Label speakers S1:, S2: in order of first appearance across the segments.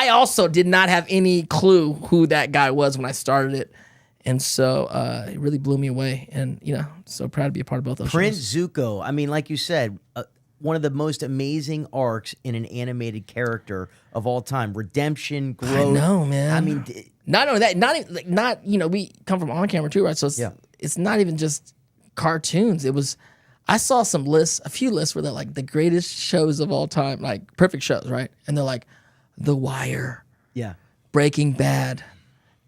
S1: I also did not have any clue who that guy was when I started it. And so it really blew me away. And, so proud to be a part of both those
S2: Prince
S1: shows.
S2: Zuko, I mean, like you said, one of the most amazing arcs in an animated character of all time. Redemption, growth.
S1: I know, man.
S2: I mean,
S1: not only that, we come from on camera too, right? So it's not even just cartoons. I saw a few lists where they're like the greatest shows of all time, like perfect shows, right? And they're like The Wire, Breaking Bad,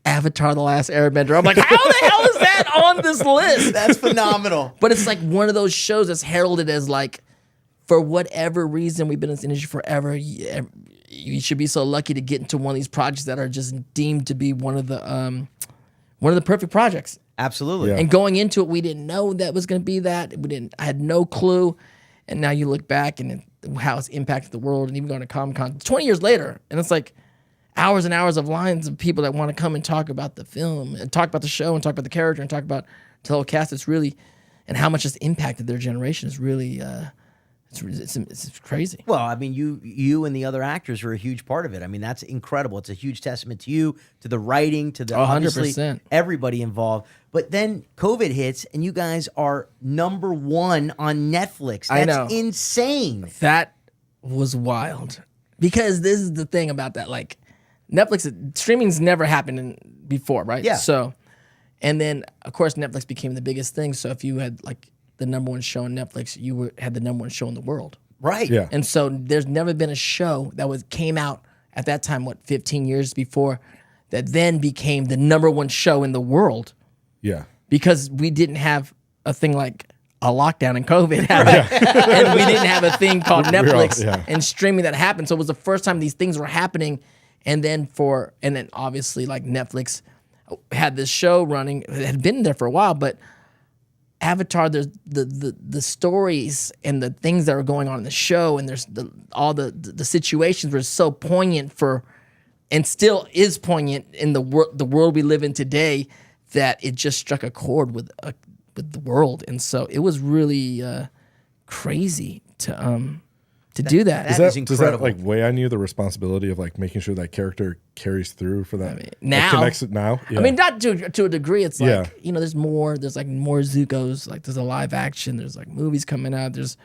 S1: Avatar: The Last Airbender. I'm like, how the hell is that on this list?
S2: That's phenomenal.
S1: But it's like one of those shows that's heralded as like, for whatever reason, we've been in this industry forever. You should be so lucky to get into one of these projects that are just deemed to be one of the perfect projects.
S2: Absolutely.
S1: Yeah. And going into it, we didn't know that was going to be that. I had no clue. And now you look back and how it's impacted the world, and even going to Comic-Con 20 years later, and it's like hours and hours of lines of people that want to come and talk about the film and talk about the show and talk about the character and talk about the whole cast. It's really, and how much it's impacted their generation is really, it's crazy.
S2: Well, I mean, you and the other actors are a huge part of it. I mean, that's incredible. It's a huge testament to you, to the writing, to the
S1: 100%.
S2: Everybody involved. But then COVID hits, and you guys are #1 on Netflix. That's
S1: I know.
S2: Insane.
S1: That was wild. Because this is the thing about that, like, Netflix, streaming's never happened before, right?
S2: Yeah.
S1: So, and then, of course, Netflix became the biggest thing. So if you had, like, the #1 show on Netflix, had the #1 show in the world.
S2: Right.
S3: Yeah.
S1: And so there's never been a show that came out at that time, 15 years before, that then became the #1 show in the world.
S3: Yeah.
S1: Because we didn't have a thing like a lockdown and COVID happened. And we didn't have a thing called Netflix and streaming that happened. So it was the first time these things were happening. And then obviously like Netflix had this show running. It had been there for a while, but Avatar, there's the stories and the things that were going on in the show, and there's all the situations were so poignant and still is poignant in the world we live in today, that it just struck a chord with the world. And so it was really crazy to do that.
S2: That is incredible.
S3: Does that like weigh on you, the responsibility of like making sure that character carries through for that?
S1: I mean, now,
S3: connects it now. Yeah.
S1: I mean, not to a degree. It's like, there's more Zukos. Like there's a live action. There's like movies coming out. There's,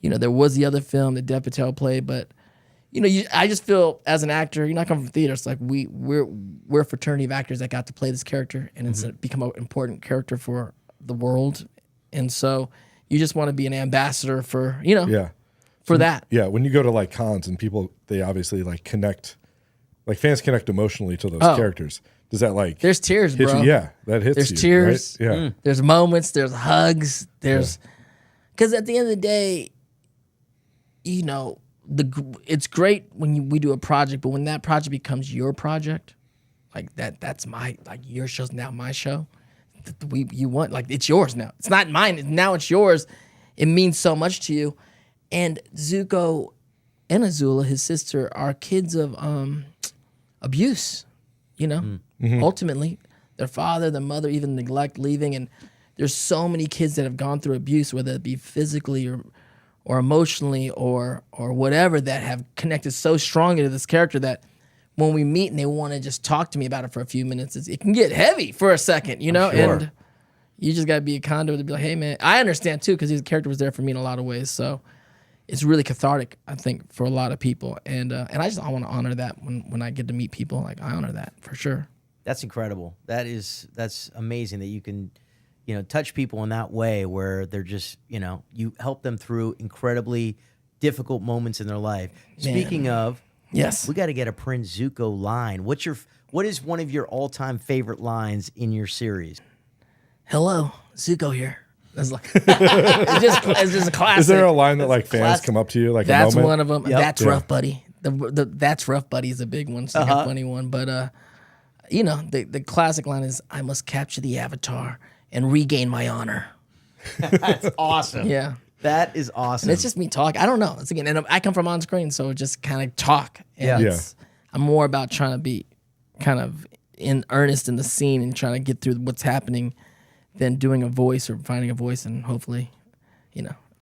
S1: there was the other film that Dev Patel played, but I just feel as an actor, you're not coming from theater. It's like we're a fraternity of actors that got to play this character, and it's become an important character for the world. And so you just want to be an ambassador for, for that.
S3: Yeah, when you go to like cons and people, they obviously like connect, like fans connect emotionally to those characters. Does that like
S1: there's tears,
S3: hit
S1: bro?
S3: You? Yeah, that hits
S1: there's
S3: you.
S1: Tears.
S3: Right? Yeah,
S1: there's moments. There's hugs. There's because at the end of the day, it's great when we do a project, but when that project becomes your project, like that's your show's now my show. You want, like, it's yours now. It's not mine. Now it's yours. It means so much to you. And Zuko and Azula, his sister, are kids of abuse. Ultimately, their father, their mother, even neglect, leaving, and there's so many kids that have gone through abuse, whether it be physically or emotionally or whatever, that have connected so strongly to this character that when we meet and they want to just talk to me about it for a few minutes, it can get heavy for a second, Sure. And you just got to be a conduit to be like, hey, man, I understand too, because his character was there for me in a lot of ways. So it's really cathartic, I think, for a lot of people. And I want to honor that when I get to meet people. Like, I honor that for sure.
S2: That's incredible. That's amazing that you can, touch people in that way, where they're just, you help them through incredibly difficult moments in their life.
S1: Man.
S2: Speaking of,
S1: yes,
S2: we got to get a Prince Zuko line. What is one of your all-time favorite lines in your series?
S1: Hello, Zuko here. That's like it's just a classic.
S3: Is there a line that like fans come up to you like?
S1: That's
S3: a moment?
S1: one of them.
S2: Yep.
S1: That's rough, buddy. That's rough, buddy is a big one. It's like a funny one, but the classic line is, "I must capture the Avatar and regain my honor."
S2: That's awesome.
S1: Yeah.
S2: That is awesome.
S1: And it's just me talking. I don't know. It's again, and I come from on screen, so it just kind of talk. And
S2: Yeah.
S1: I'm more about trying to be kind of in earnest in the scene and trying to get through what's happening than doing a voice or finding a voice and hopefully,